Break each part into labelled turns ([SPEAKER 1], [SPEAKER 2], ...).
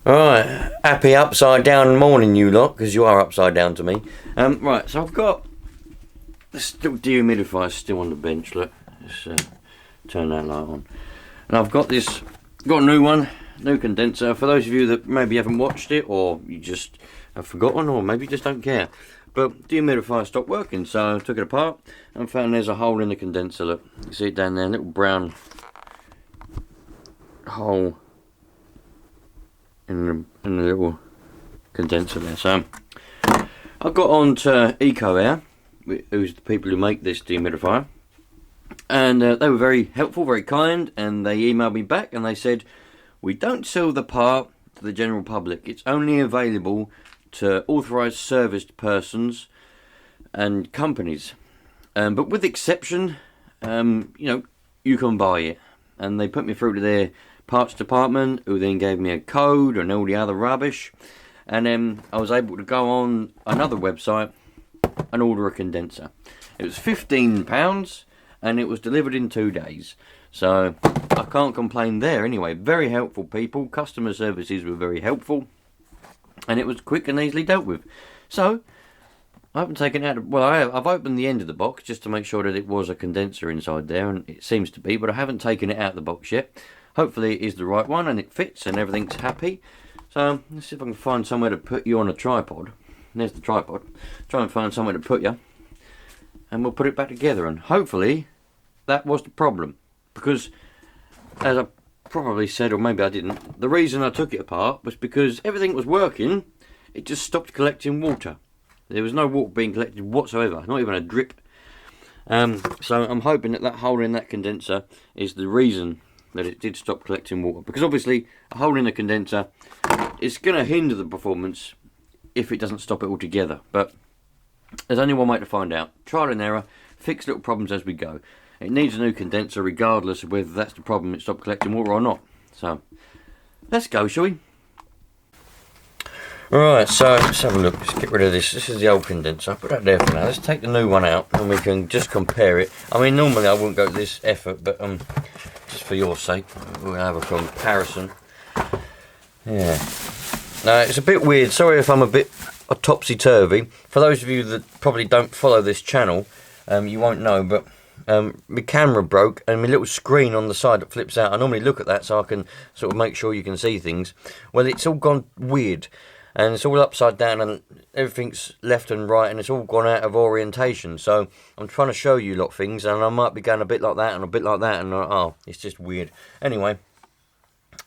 [SPEAKER 1] Alright, happy upside down morning you lot, because you are upside down to me. Right, so I've got the dehumidifier still on the bench, look. Let's turn that light on. And I've got a new one, new condenser. For those of you that maybe haven't watched it, or you just have forgotten, or maybe just don't care. But dehumidifier stopped working, so I took it apart and found there's a hole in the condenser, look. You see it down there, a little brown hole in the little condenser there. So I got on to EcoAir, who's the people who make this dehumidifier, and they were very helpful, very kind, and they emailed me back and they said, we don't sell the part to the general public, it's only available to authorised serviced persons and companies, but with exception, you know, you can buy it. And they put me through to their parts department, who then gave me a code and all the other rubbish, and then I was able to go on another website and order a condenser. It was £15 and it was delivered in 2 days, so I can't complain there. Anyway, very helpful people, customer services were very helpful, and it was quick and easily dealt with. So I haven't taken it out, well, I've opened the end of the box just to make sure that it was a condenser inside there, and it seems to be, but I haven't taken it out of the box yet. Hopefully it is the right one and it fits and everything's happy. So let's see if I can find somewhere to put you on a tripod. There's the tripod. Try and find somewhere to put you, and we'll put it back together, and hopefully that was the problem. Because, as I probably said, or maybe I didn't, the reason I took it apart was because everything was working, it just stopped collecting water. There was no water being collected whatsoever, not even a drip. So I'm hoping that that hole in that condenser is the reason that it did stop collecting water. Because obviously a hole in the condenser is going to hinder the performance if it doesn't stop it altogether. But there's only one way to find out. Trial and error, fix little problems as we go. It needs a new condenser regardless of whether that's the problem, it stopped collecting water or not. So let's go, shall we? Right, so let's have a look. Let's get rid of this. This is the old condenser. I'll put that there for now. Let's take the new one out and we can just compare it. I mean, normally I wouldn't go to this effort, but just for your sake, we'll have a comparison. Yeah. Now, it's a bit weird. Sorry if I'm a bit topsy-turvy. For those of you that probably don't follow this channel, you won't know, but my camera broke and my little screen on the side that flips out. I normally look at that so I can sort of make sure you can see things. Well, it's all gone weird. And it's all upside down and everything's left and right and it's all gone out of orientation. So I'm trying to show you a lot of things and I might be going a bit like that and a bit like that and oh, it's just weird. Anyway,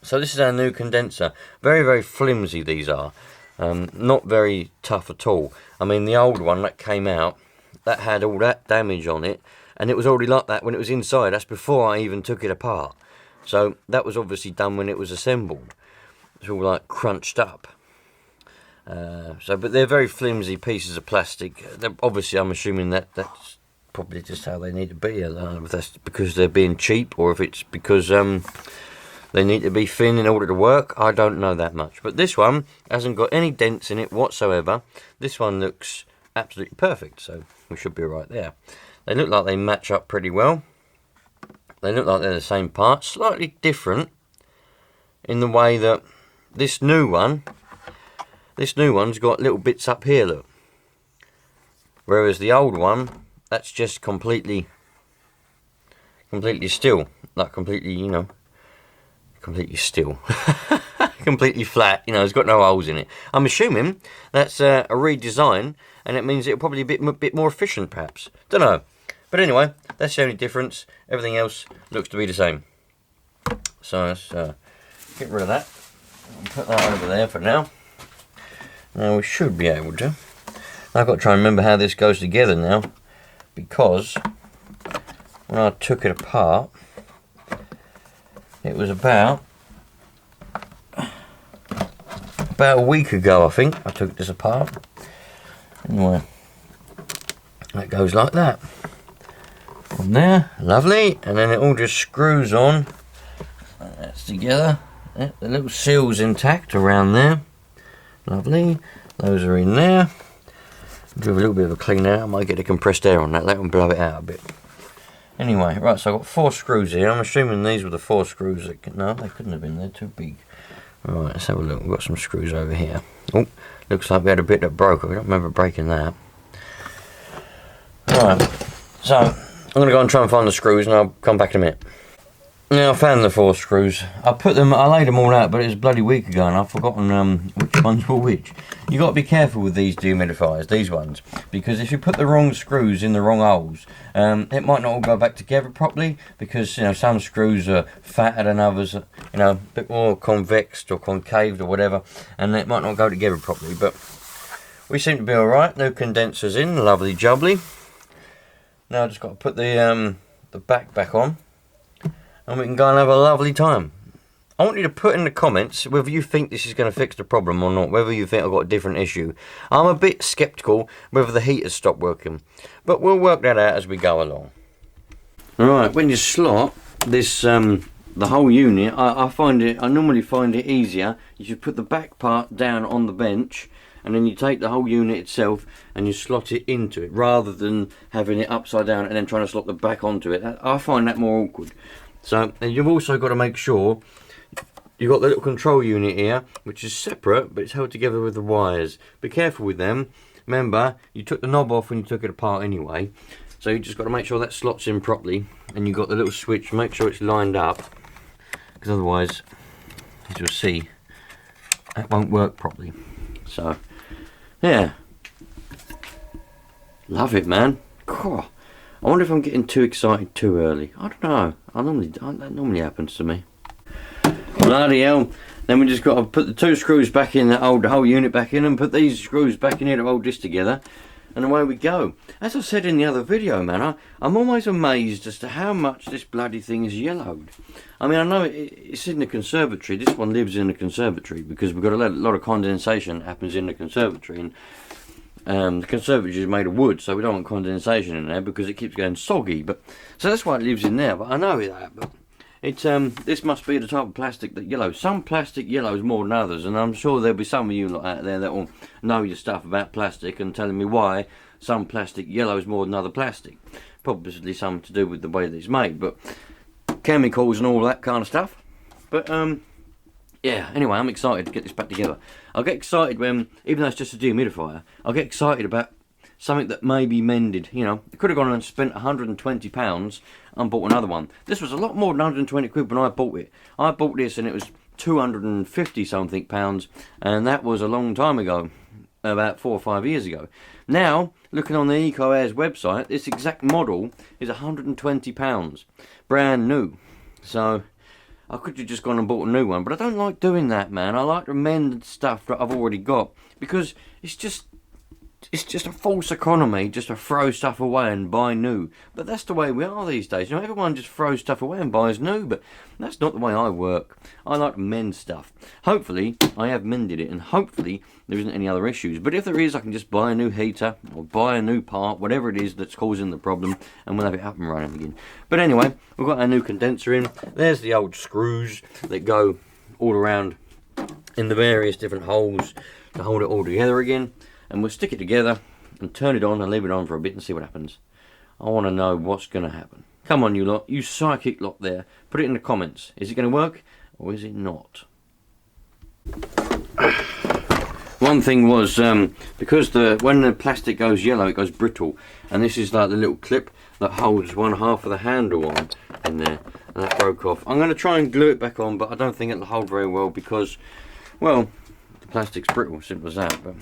[SPEAKER 1] so this is our new condenser. Very, very flimsy these are. Not very tough at all. I mean, the old one that came out, that had all that damage on it and it was already like that when it was inside. That's before I even took it apart. So that was obviously done when it was assembled. It's all like crunched up. But they're very flimsy pieces of plastic. Obviously, I'm assuming that's probably just how they need to be. If that's because they're being cheap, or if it's because they need to be thin in order to work. I don't know that much. But this one hasn't got any dents in it whatsoever. This one looks absolutely perfect, so we should be right there. They look like they match up pretty well. They look like they're the same part, slightly different in the way that this new one's got little bits up here, look. Whereas the old one, that's just completely still. Like completely, you know, completely still. Completely flat, you know, it's got no holes in it. I'm assuming that's a redesign, and it means it'll probably be a bit more efficient, perhaps. Don't know. But anyway, that's the only difference. Everything else looks to be the same. So let's get rid of that. I'll put that over there for now. Now we should be able to. I've got to try and remember how this goes together now, because when I took it apart, it was about a week ago, I think, I took this apart. Anyway, that goes like that. On there, lovely, and then it all just screws on. That's together. Yeah, the little seal's intact around there. Lovely, those are in there. Do a little bit of a clean out. I might get the compressed air on that, let them blow it out a bit. Anyway, right, so I've got 4 screws here. I'm assuming these were the 4 screws that no, they couldn't have been, they're too big. Right, let's have a look. We've got some screws over here. Oh, looks like we had a bit that broke. I don't remember breaking that. Right, so I'm going to go and try and find the screws and I'll come back in a minute. Now I found the 4 screws. I laid them all out, but it was a bloody week ago and I've forgotten which ones were which. You got to be careful with these dehumidifiers, these ones, because if you put the wrong screws in the wrong holes, it might not all go back together properly, because some screws are fatter than others, a bit more convexed or concaved or whatever, and it might not go together properly. But we seem to be all right. No condensers in, lovely jubbly. Now I just got to put the back on. And we can go and have a lovely time. I want you to put in the comments whether you think this is going to fix the problem or not, whether you think I've got a different issue. I'm a bit sceptical whether the heater's stopped working, but we'll work that out as we go along. Right, when you slot this, the whole unit, I normally find it easier. You should put the back part down on the bench, and then you take the whole unit itself and you slot it into it, rather than having it upside down and then trying to slot the back onto it. I find that more awkward. So, and you've also got to make sure you've got the little control unit here, which is separate, but it's held together with the wires. Be careful with them. Remember, you took the knob off when you took it apart anyway, so you just got to make sure that slots in properly, and you've got the little switch, make sure it's lined up, because otherwise, as you'll see, that won't work properly. So, yeah. Love it, man. Cool. I wonder if I'm getting too excited too early. I don't know. That normally happens to me. Bloody hell. Then we just got to put the 2 screws back in, the whole unit back in, and put these screws back in here to hold this together. And away we go. As I said in the other video, man, I'm always amazed as to how much this bloody thing is yellowed. I mean, I know it's in the conservatory. This one lives in the conservatory because we've got a lot of condensation that happens in the conservatory. And the conservatory is made of wood, so we don't want condensation in there because it keeps going soggy. So that's why it lives in there. But I know that. But it's this must be the type of plastic that yellows. Some plastic yellows more than others, and I'm sure there'll be some of you lot out there that will know your stuff about plastic and telling me why some plastic yellows more than other plastic. Probably something to do with the way that it's made, but chemicals and all that kind of stuff. But yeah, anyway, I'm excited to get this back together. I'll get excited when, even though it's just a dehumidifier, I'll get excited about something that may be mended. I could have gone and spent £120 and bought another one. This was a lot more than 120 quid when I bought it. I bought this and it was 250 something pounds, and that was a long time ago, about 4 or 5 years ago. Now, looking on the EcoAir's website, this exact model is £120, brand new. So I could have just gone and bought a new one, but I don't like doing that, man. I like to mend stuff that I've already got, because it's just a false economy just to throw stuff away and buy new. But that's the way we are these days. Everyone just throws stuff away and buys new, but that's not the way I work. I like to mend stuff. Hopefully, I have mended it, and hopefully there isn't any other issues. But if there is, I can just buy a new heater or buy a new part, whatever it is that's causing the problem, and we'll have it up and running again. But anyway, we've got our new condenser in. There's the old screws that go all around in the various different holes to hold it all together again. And we'll stick it together and turn it on and leave it on for a bit and see what happens. I want to know what's going to happen. Come on, you lot, you psychic lot there. Put it in the comments. Is it going to work or is it not? One thing was, because when the plastic goes yellow, it goes brittle. And this is like the little clip that holds one half of the handle on in there. And that broke off. I'm going to try and glue it back on, but I don't think it'll hold very well because, well, the plastic's brittle, simple as that. But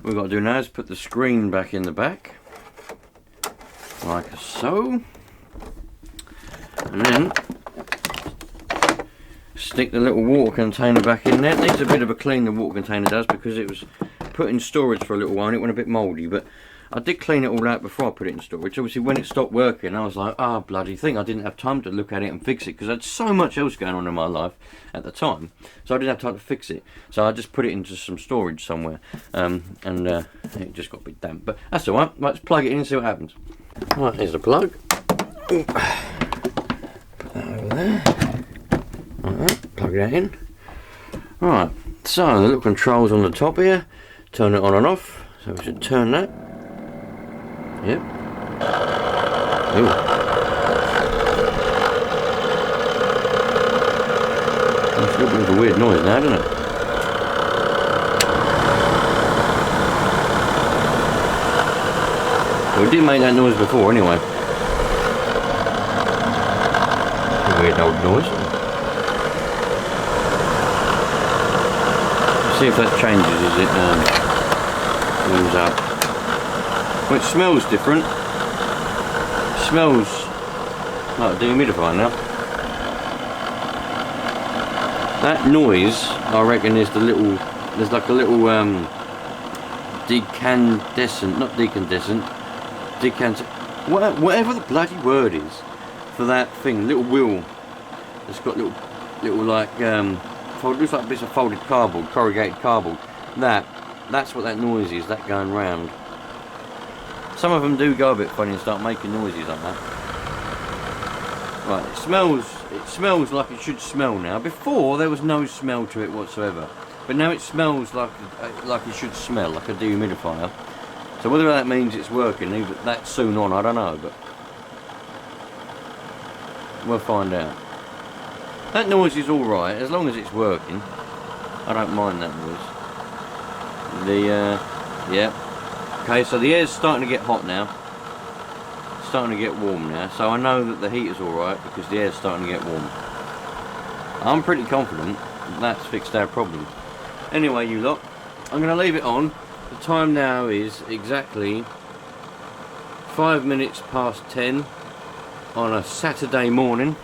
[SPEAKER 1] what we've got to do now is put the screen back in the back, like so, and then stick the little water container back in there. It needs a bit of a clean, the water container does, because it was put in storage for a little while and it went a bit mouldy, but I did clean it all out before I put it in storage. Obviously when it stopped working I was like, bloody thing, I didn't have time to look at it and fix it because I had so much else going on in my life at the time, so I didn't have time to fix it. So I just put it into some storage somewhere, and it just got a bit damp, but that's alright. Let's plug it in and see what happens. Right, here's the plug. Put that over there. Alright, plug that in. Alright, so the little controls on the top here, turn it on and off, so we should turn that. Yep. Ooh. It's a little bit of a weird noise now, isn't it? Well, it did make that noise before anyway. A weird old noise. See if that changes as it warms up. Well, it smells different. It smells like a dehumidifier now. That noise, I reckon, is the little. There's like a little decandescent, not decandescent, whatever the bloody word is for that thing. Little wheel. It's got little like looks like a bit of folded cardboard, corrugated cardboard. That's what that noise is. That going round. Some of them do go a bit funny and start making noises like that. Right, it smells like it should smell now. Before there was no smell to it whatsoever, but now it smells like it should smell, like a dehumidifier. So whether that means it's working, even that soon on, I don't know, but we'll find out. That noise is all right as long as it's working. I don't mind that noise. Yeah. Okay, so the air's starting to get hot now. It's starting to get warm now. So I know that the heater's alright because the air's starting to get warm. I'm pretty confident that that's fixed our problem. Anyway, you lot, I'm going to leave it on. The time now is exactly 5 minutes past 10 on a Saturday morning.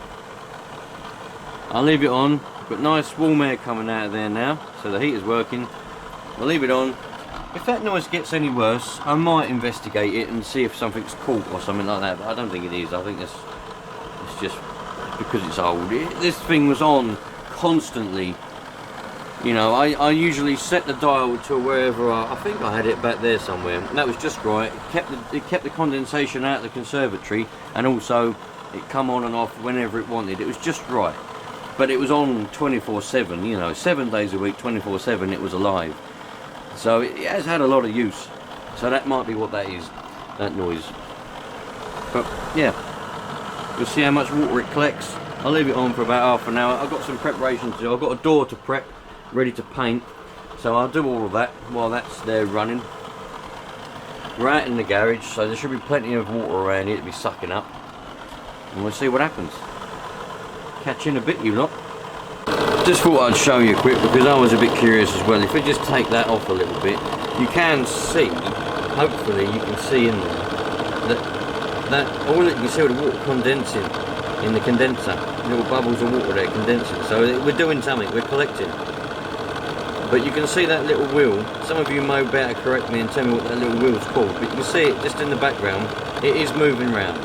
[SPEAKER 1] I'll leave it on. Got nice warm air coming out of there now, so the heater's working. I'll leave it on. If that noise gets any worse, I might investigate it and see if something's caught or something like that, but I don't think it is. I think it's just because it's old. This thing was on constantly. You know, I usually set the dial to wherever I think I had it back there somewhere. And that was just right. It kept the condensation out of the conservatory, and also it come on and off whenever it wanted. It was just right. But it was on 24/7, you know, 7 days a week, 24/7, it was alive. So it has had a lot of use. So that might be what that is, that noise. But yeah, we'll see how much water it collects. I'll leave it on for about half an hour. I've got some preparation to do. I've got a door to prep, ready to paint. So I'll do all of that while that's there running. We're out in the garage, so there should be plenty of water around here to be sucking up. And we'll see what happens. Catch you in a bit, you lot. Just thought I'd show you quick because I was a bit curious as well. If we just take that off a little bit, you can see, hopefully you can see in there, that all you can see with the water condensing in the condenser. Little bubbles of water there condensing. So we're doing something, we're collecting. But you can see that little wheel. Some of you may better correct me and tell me what that little wheel's called. But you can see it just in the background. It is moving round.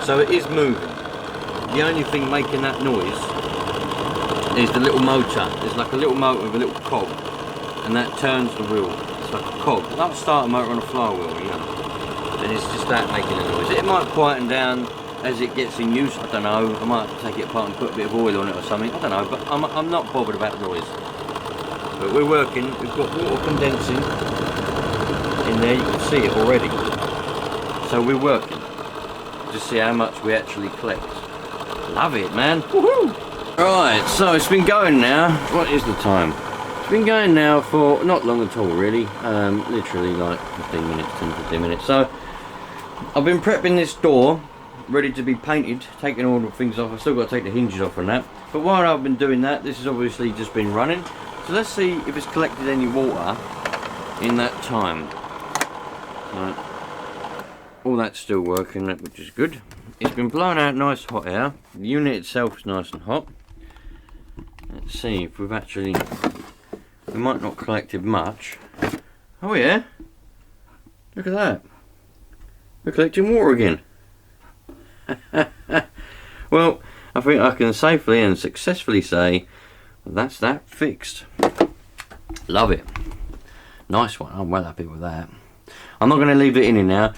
[SPEAKER 1] So it is moving. The only thing making that noise is the little motor. There's like a little motor with a little cog, and that turns the wheel. It's like a cog. Like a starter motor on a flywheel, you know. And it's just that making the noise. It might quieten down as it gets in use. I don't know. I might have to take it apart and put a bit of oil on it or something. I don't know. But I'm not bothered about the noise. But we're working. We've got water condensing in there. You can see it already. So we're working. Just see how much we actually collect. Love it, man. Woohoo! Right, so it's been going now. What is the time? It's been going now for not long at all, really. Literally like 15 minutes, 10-15 minutes. So I've been prepping this door, ready to be painted, taking all the things off. I've still got to take the hinges off on that. But while I've been doing that, this has obviously just been running. So let's see if it's collected any water in that time. Right. All that's still working, which is good. It's been blowing out nice hot air. The unit itself is nice and hot. Let's see if we've actually... We might not collected much. Oh yeah. Look at that. We're collecting water again. Well, I think I can safely and successfully say that's that fixed. Love it. Nice one. I'm well happy with that. I'm not going to leave it in here now.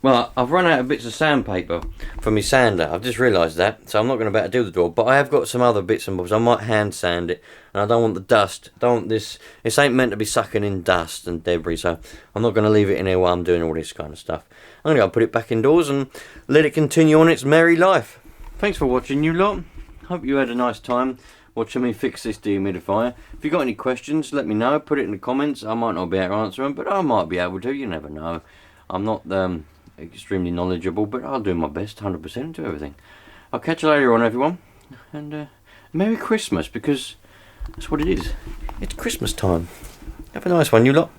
[SPEAKER 1] Well, I've run out of bits of sandpaper for my sander. I've just realised that, so I'm not going to be able to do the door. But I have got some other bits and bobs. I might hand sand it, and I don't want the dust. I don't want this. This ain't meant to be sucking in dust and debris, so I'm not going to leave it in here while I'm doing all this kind of stuff. I'm going to put it back indoors and let it continue on its merry life. Thanks for watching, you lot. Hope you had a nice time watching me fix this dehumidifier. If you've got any questions, let me know. Put it in the comments. I might not be able to answer them, but I might be able to. You never know. I'm not extremely knowledgeable, but I'll do my best, 100% to everything. I'll catch you later on, everyone. And Merry Christmas, because that's what it is. It's Christmas time. Have a nice one, you lot.